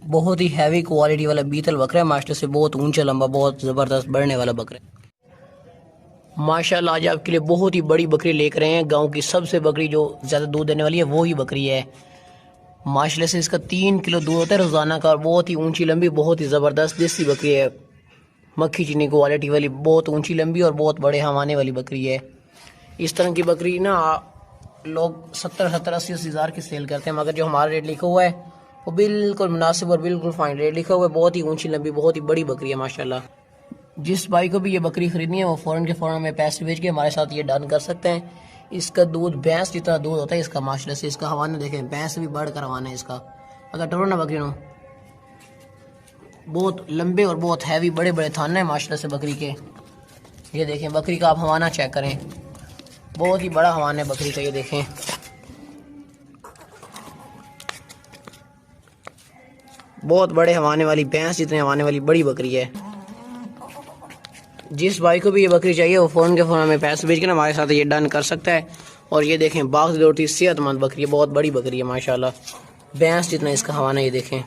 बहुत ही heavy quality वाला बीतल बकरा है माशाल्लाह से, बहुत ऊंचा लंबा, बहुत ज़बरदस्त बढ़ने वाला बकरा है माशाल्लाह। आज आपके लिए बहुत ही बड़ी बकरी लेकर आए हैं, गांव की सबसे बकरी जो ज़्यादा दूध देने वाली है वो ही बकरी है माशाल्लाह से। इसका 3 किलो दूध होता है रोज़ाना का, और बहुत ही ऊंची लंबी, बहुत ही ज़बरदस्त देसी बकरी है, मक्खी चीनी क्वालिटी वाली, बहुत ऊंची लंबी और बहुत बड़े हवाने वाली बकरी है। इस तरह की बकरी ना लोग 70-80 हज़ार की सेल करते हैं, मगर जो हमारा रेट लिखा हुआ है वो बिल्कुल मुनासिब और बिल्कुल फाइन रेट लिखा हुआ है। बहुत ही ऊंची लंबी, बहुत ही बड़ी बकरी है माशाल्लाह। जिस भाई को भी ये बकरी खरीदनी है वो फ़ौरन के फ़ौरन हमें पैसे भेज के हमारे साथ ये डन कर सकते हैं। इसका दूध भैंस जितना दूध होता है इसका माशाल्लाह से। इसका हवाना देखें, भैंस से भी बढ़कर हवाना है इसका। अगर टोरो ना बकरी नो, बहुत लंबे और बहुत हैवी बड़े बड़े थाने हैं माशाल्लाह से बकरी के। ये देखें बकरी का आप हवाना चेक करें, बहुत ही बड़ा हवाना है बकरी का। ये देखें बहुत बड़े हवाने वाली, भैंस जितने हवाने वाली बड़ी बकरी है। जिस भाई को भी ये बकरी चाहिए वो फ़ौरन के फ़ौरन हमें पैसे भेज के ना हमारे साथ ये डन कर सकता है। और ये देखें बाघ से दौड़ती सेहतमंद बकरी है, बहुत बड़ी बकरी है माशाल्लाह, भैंस जितना इसका हवाना। ये देखें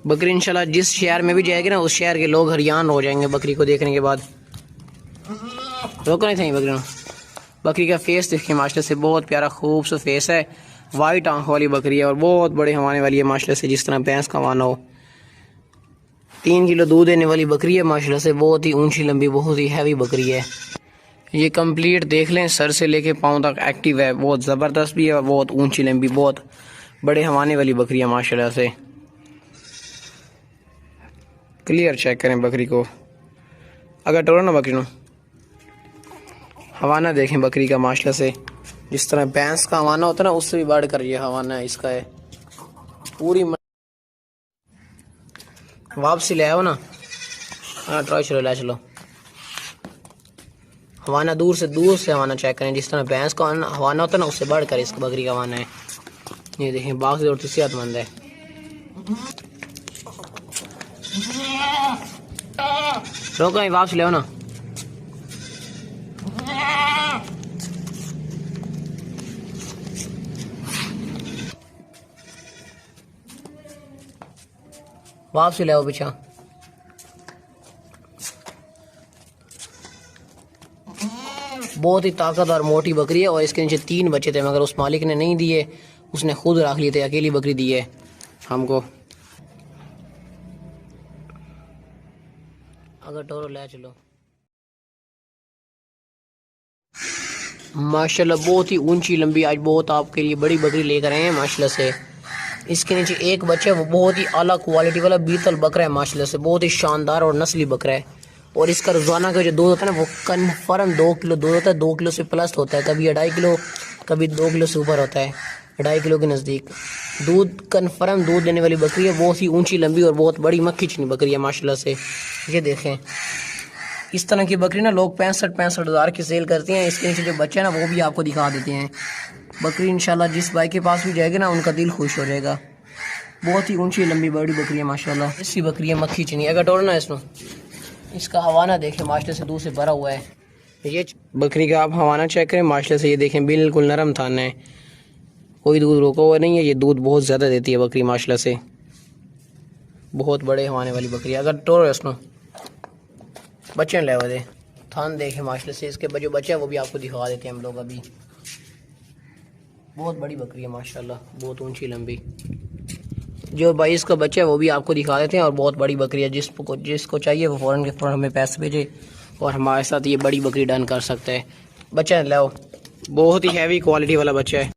बकरी इंशाल्लाह जिस शहर में भी जाएगी ना उस शहर के लोग हरियान हो जाएंगे बकरी को देखने के बाद। रोको नहीं था बकरी। बकरी का फेस देखिए माशाल्लाह से, बहुत प्यारा खूबसूरत फेस है, वाइट आंखों वाली बकरी है और बहुत बड़े हवाने वाली है माशाल्लाह से, जिस तरह भैंस का हवाना हो। 3 किलो दूध देने वाली बकरी है माशाल्लाह से, बहुत ही ऊंची लंबी, बहुत ही हैवी बकरी है। ये कंप्लीट देख लें, सर से लेके पाँव तक एक्टिव है, बहुत ज़बरदस्त भी है और बहुत ऊंची लंबी, बहुत बड़े हवाने वाली बकरी है माशाल्लाह से। क्लियर चेक करें बकरी को। अगर टोरो ना बकरी नो, हवाना देखें बकरी का माशाल्लाह से, जिस तरह भैंस का हवाना होता है ना उससे भी बढ़कर ये हवाना है इसका है। पूरी वापसी ले आओ ना, हाँ ट्राई चलो, ले चलो। हवाना दूर से हवाना चेक करें, जिस तरह भैंस का हवाना होता है ना उससे बढ़कर इसका बकरी का हवाना है। ये देखें बाघ से दौड़ती सेहतमंद है। रोको वापस ले आओ ना। वापस ले आओ पीछा। बहुत ही ताकतवर मोटी बकरी है और इसके नीचे 3 बच्चे थे, मगर उस मालिक ने नहीं दिए, उसने खुद रख लिए थे, अकेली बकरी दी है हमको। अगर टोरो ले चलो। माशाल्लाह बहुत ही ऊंची लंबी, आज बहुत आपके लिए बड़ी बकरी लेकर आए हैं माशाल्लाह से। इसके नीचे एक बच्चा, वो बहुत ही आला क्वालिटी वाला बीतल बकरा है माशाल्लाह से, बहुत ही शानदार और नस्ली बकरा है। और इसका रोज़ाना का जो दूध होता है ना वो कन्फर्म 2 किलो दूध होता है, 2 किलो से प्लस होता है, कभी 2.5 किलो, कभी 2 किलो से ऊपर होता है, 2.5 किलो के नज़दीक दूध कन्फर्म दूध देने वाली बकरी है। बहुत ही ऊंची लंबी और बहुत बड़ी मक्खी चीनी बकरी है माशाल्लाह से। ये देखें इस तरह की बकरी ना लोग 65 हज़ार की सेल करती हैं। इसके नीचे जो बच्चे हैं ना वो भी आपको दिखा देते हैं। बकरी इंशाल्लाह जिस भाई के पास भी जाएगी ना उनका दिल खुश हो जाएगा। बहुत ही ऊंची लंबी बड़ी बकरी है माशाल्लाह, ऐसी बकरी है मक्खी चीनी। अगर टोड़ना है इसमें, इसका हवाना देखें माशाल्लाह से दूध से भरा हुआ है। ये बकरी का आप हवाना चेक करें माशाल्लाह से, ये देखें बिल्कुल नरम थाना है, कोई दूध रोका हुआ नहीं है। ये दूध बहुत ज़्यादा देती है बकरी माशाल्लाह से, बहुत बड़े हवाने वाली बकरी है। अगर टोर है इसमें बच्चे ले दे थान देखें माशाल्लाह से, इसके जो बच्चे हैं वो भी आपको दिखा देते हैं हम लोग अभी। बहुत बड़ी बकरी है माशाल्लाह, बहुत ऊंची लंबी। जो भाई इसका बच्चा है वो भी आपको दिखा देते हैं। और बहुत बड़ी बकरी है, जिसको चाहिए वो फ़ौरन के फ़ौरन हमें पैसे भेजे और हमारे साथ ये बड़ी बकरी डन कर सकते हैं। बच्चा लाओ, बहुत ही हैवी क्वालिटी वाला बच्चा है,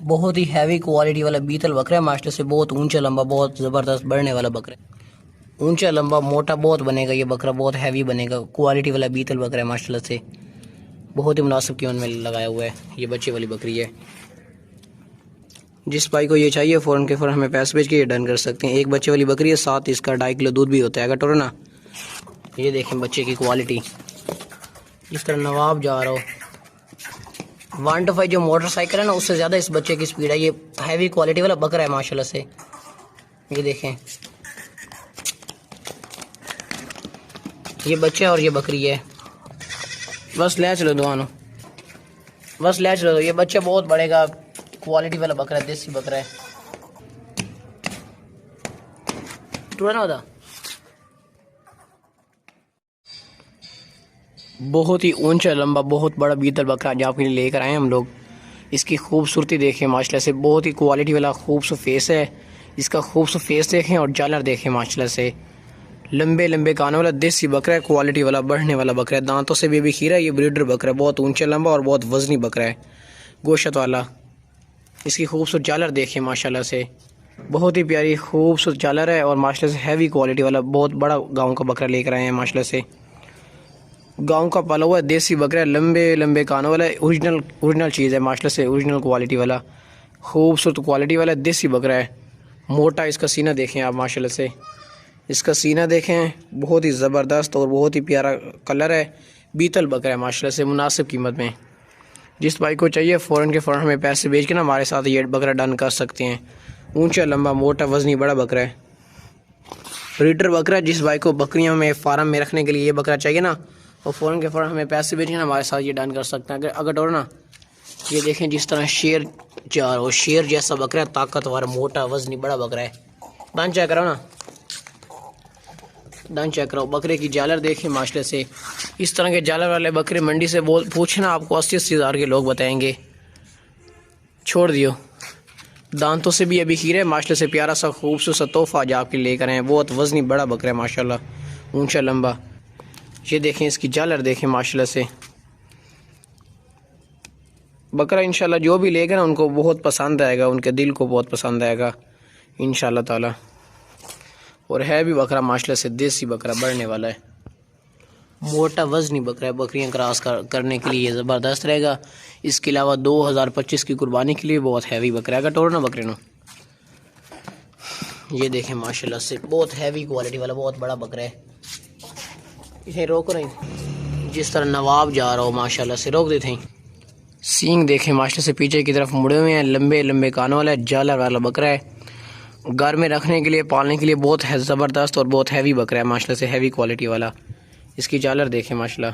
बहुत ही हैवी क्वालिटी वाला बीतल बकरा है माशाल्लाह से, बहुत ऊंचा लंबा, बहुत ज़बरदस्त बढ़ने वाला बकरा है। ऊंचा लंबा मोटा बहुत बनेगा ये बकरा, बहुत हैवी बनेगा, क्वालिटी वाला बीतल बकरा है माशाल्लाह से, बहुत ही मुनासिब कीमत में लगाया हुआ है। ये बच्चे वाली बकरी है। जिस भाई को ये चाहिए फ़ौरन के फ़ौरन हमें पैसे भेज के ये डन कर सकते हैं। एक बच्चे वाली बकरी है, साथ इसका 2.5 किलो दूध भी होता है। अगर टोरो ना, ये देखें बच्चे की क्वालिटी, जिस तरह नवाब जा रहा हो। 1 to 5 जो मोटरसाइकिल है ना उससे ज़्यादा इस बच्चे की स्पीड है। ये हैवी क्वालिटी वाला बकरा है माशाल्लाह से। ये देखें ये बच्चा और ये बकरी है। बस ले चलो दुआनो, बस ले चलो। ये बच्चा बहुत बढ़ेगा, क्वालिटी वाला बकरा है, देसी बकरा है। टूटा ना होता। बहुत ही ऊंचा लंबा बहुत बड़ा बीतल बकरा आज आपके लिए लेकर आए हम लोग। इसकी खूबसूरती देखें माशाल्लाह से, बहुत ही क्वालिटी वाला खूबसूरत फेस है। इसका खूबसूरत फेस देखें और जालर देखें माशाल्लाह से। लंबे लंबे कानों वाला देसी बकरा है, क्वालिटी वाला बढ़ने वाला बकरा है। दांतों से भी खीरा, ये ब्रीडर बकरा है। बहुत ऊंचा लंबा और बहुत वजनी बकरा है, गोश्त वाला। इसकी खूबसूरत जालर देखें माशाल्लाह से, बहुत ही प्यारी खूबसूरत जालर है और माशाल्लाह से हैवी क्वालिटी वाला बहुत बड़ा गाँव का बकरा लेकर आए हैं माशाल्लाह से। गांव का पाला हुआ देसी बकरा है, लंबे लंबे कानों वाला, ओरिजिनल चीज़ है माशाल्लाह से, ओरिजिनल क्वालिटी वाला, खूबसूरत क्वालिटी वाला देसी बकरा है। मोटा इसका सीना देखें आप माशाल्लाह से, इसका सीना देखें, बहुत ही ज़बरदस्त और बहुत ही प्यारा कलर है। बीतल बकरा है माशाल्लाह से, मुनासिब कीमत में। जिस भाई को चाहिए फ़ौरन के फ़ौरन हमें पैसे भेज के ना हमारे साथ ये बकरा डन कर सकते हैं। ऊंचा लंबा मोटा वजनी बड़ा बकरा है, ब्रीडर बकरा है। जिस भाई को बकरियां में फार्म में रखने के लिए ये बकरा चाहिए ना, और फ़ौरन के फ़ौरन हमें पैसे भेजें ना हमारे साथ ये डन कर सकते हैं। अगर और ना ये देखें जिस तरह शेर जा रहा हो, शेर जैसा बकरा है, ताकतवर मोटा वजनी बड़ा बकरा है। दान चेक करो ना, दान चेक करो। बकरे की जालर देखें माशाल्लाह से, इस तरह के जालर वाले बकरे मंडी से पूछना आपको 80-80 हज़ार के लोग बताएंगे। छोड़ दियो। दांतों से भी अभी खीरे माशाल्लाह से, प्यारा सा खूबसूरत सा तोहफा आज आपके लेकर आए हैं। बहुत वजनी बड़ा बकरा है माशाल्लाह, ऊंचा लंबा। ये देखें इसकी जालर देखें माशाल्लाह से। बकरा इंशाल्लाह जो भी लेगा ना उनको बहुत पसंद आएगा, उनके दिल को बहुत पसंद आएगा इंशाल्लाह ताला। और है भी बकरा माशाल्लाह से देसी बकरा, बढ़ने वाला है, मोटा वजनी बकरा है। बकरियां क्रॉस करने के लिए ज़बरदस्त रहेगा। इसके अलावा 2025 की कुर्बानी के लिए बहुत हैवी बकरा है। टोर ना बकरे नो, ये देखें माशाल्लाह से, बहुत हैवी क्वालिटी वाला बहुत बड़ा बकरा है। इसे रोक रहे हैं, जिस तरह नवाब जा रहा हो माशाल्लाह से, रोक देते हैं। सींग देखें माशाल्लाह से, पीछे की तरफ मुड़े हुए हैं, लंबे लंबे कानों वाला जालर वाला बकरा है। घर में रखने के लिए, पालने के लिए बहुत है ज़बरदस्त और बहुत हैवी बकरा है माशाल्लाह से, हैवी क्वालिटी वाला। इसकी जालर देखें माशाल्लाह।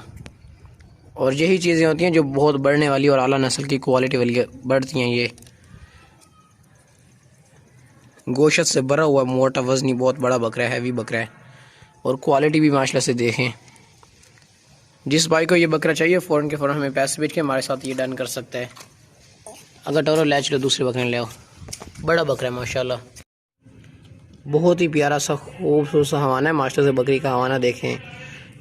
और यही चीज़ें होती हैं जो बहुत बढ़ने वाली और आला नस्ल की क्वालिटी वाली बढ़ती हैं। ये गोश्त से भरा हुआ मोटा वजनी बहुत बड़ा बकरा है, हैवी बकरा है। और क्वालिटी भी माशाल्लाह से देखें। जिस भाई को ये बकरा चाहिए फ़ौरन के फ़ौरन हमें पैसे भेज के हमारे साथ ये डन कर सकता है। अगर टोरो ले चलो दूसरे बकरे ले आओ, बड़ा बकरा है माशाल्लाह, बहुत ही प्यारा सा खूबसूरत सा हवाना है माशाल्लाह से। बकरी का हवाना देखें,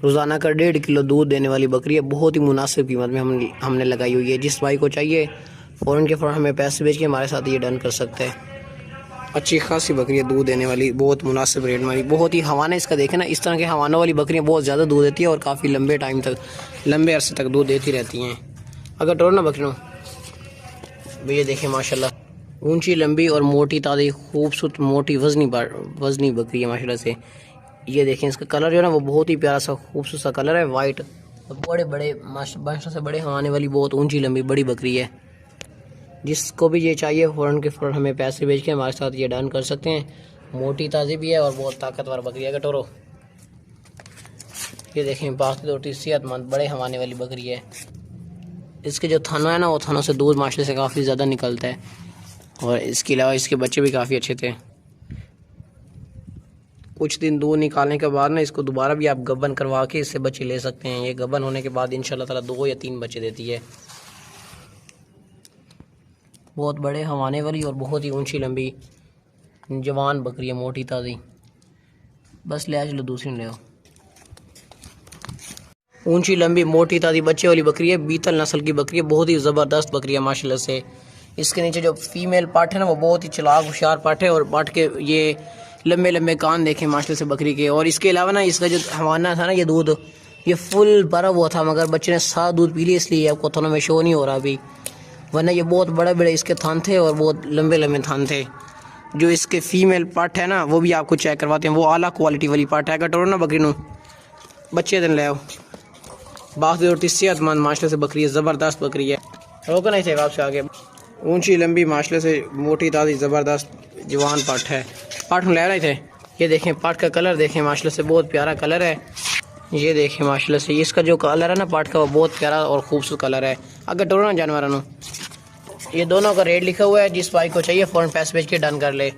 रोज़ाना का 1.5 किलो दूध देने वाली बकरी है। बहुत ही मुनासिब कीमत में हमने लगाई हुई है। जिस भाई को चाहिए फ़ौरन के फ़ौरन हमें पैसे भेज के हमारे साथ ये डन कर सकते हैं। अच्छी खासी बकरी है, दूध देने वाली, बहुत मुनासिब रेट वाली। बहुत ही हवाना इसका देखें ना, इस तरह के हवानों वाली बकरियाँ बहुत ज़्यादा दूध देती है और काफ़ी लंबे टाइम तक, लंबे अरसे तक दूध देती रहती हैं। अगर टोर ना बकरियों, भैया देखें माशाल्लाह, ऊंची लंबी और मोटी ताज़ी खूबसूरत मोटी वजनी बकरी है माशाल्लाह से। ये देखें इसका कलर जो है ना वो बहुत ही प्यारा सा खूबसूरत सा कलर है, वाइट। बड़े बड़े माशाल्लाह से बड़े हवाने वाली बहुत ऊंची लंबी बड़ी बकरी है। जिसको भी ये चाहिए फ़ौरन के फ़ौरन हमें पैसे भेज के हमारे साथ ये डन कर सकते हैं। मोटी ताज़ी भी है और बहुत ताकतवर बकरी है। कटोरो, ये देखें बाकी रोटी सेहतमंद बड़े हवाने वाली बकरी है। इसके जो थाना है ना, वो थानों से दूध माशाल्लाह से काफ़ी ज़्यादा निकलता है। और इसके अलावा इसके बच्चे भी काफ़ी अच्छे थे। कुछ दिन दूध निकालने के बाद ना इसको दोबारा भी आप गबन करवा के इससे बच्चे ले सकते हैं। ये गबन होने के बाद इंशाल्लाह ताला 2 या 3 बच्चे देती है। बहुत बड़े हवाने वाली और बहुत ही ऊंची लंबी जवान बकरी है, मोटी ताज़ी। बस ले चलो दूसरी ले आओ। ऊंची लंबी मोटी ताज़ी बच्चे वाली बकरी है, बीतल नस्ल की बकरी है, बहुत ही ज़बरदस्त बकरी है माशाल्लाह से। इसके नीचे जो फीमेल पार्ट है ना वो बहुत ही चालाक होशियार पार्ट है। और पार्ट के ये लंबे लंबे कान देखें माशाल्लाह से बकरी के। और इसके अलावा ना इसका जो हवाना था ना, ये दूध ये फुल भरा हुआ था, मगर बच्चे ने सारा दूध पी लिया, इसलिए आपको थनों में शो नहीं हो रहा अभी। वरना ये बहुत बड़े बड़े इसके थान थे और बहुत लंबे लंबे थान थे। जो इसके फीमेल पार्ट है ना वो भी आपको चेक करवाते हैं, वो आला क्वालिटी वाली पार्ट है। कटोरो ना बकरी नो, बच्चे दिन ले आओ। बाकी और सेहतमंद माशाल्लाह से बकरी है, ज़बरदस्त बकरी है। रोका नहीं थे आपसे आगे। ऊंची लंबी माशाल्लाह से मोटी ताज़ी ज़बरदस्त जवान पाट है। पाट में ले रहे थे। ये देखें पाट का कलर देखें माशाल्लाह से, बहुत प्यारा कलर है। ये देखें माशाल्लाह से, इसका जो कलर है ना पाट का वो बहुत प्यारा और खूबसूरत कलर है। अगर टोरो ना जानवर नो, ये दोनों का रेट लिखा हुआ है, जिस भाई को चाहिए फ़ौरन पैसे भेज के डन कर ले।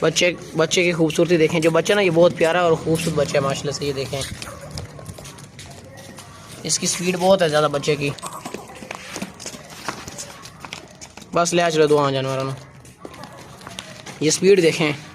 बच्चे की खूबसूरती देखें, जो बच्चा ना ये बहुत प्यारा और खूबसूरत बच्चा है माशाल्लाह से। ये देखें इसकी स्पीड बहुत है ज़्यादा बच्चे की। बस ले आ चलो दो जानवरों, ये स्पीड देखें।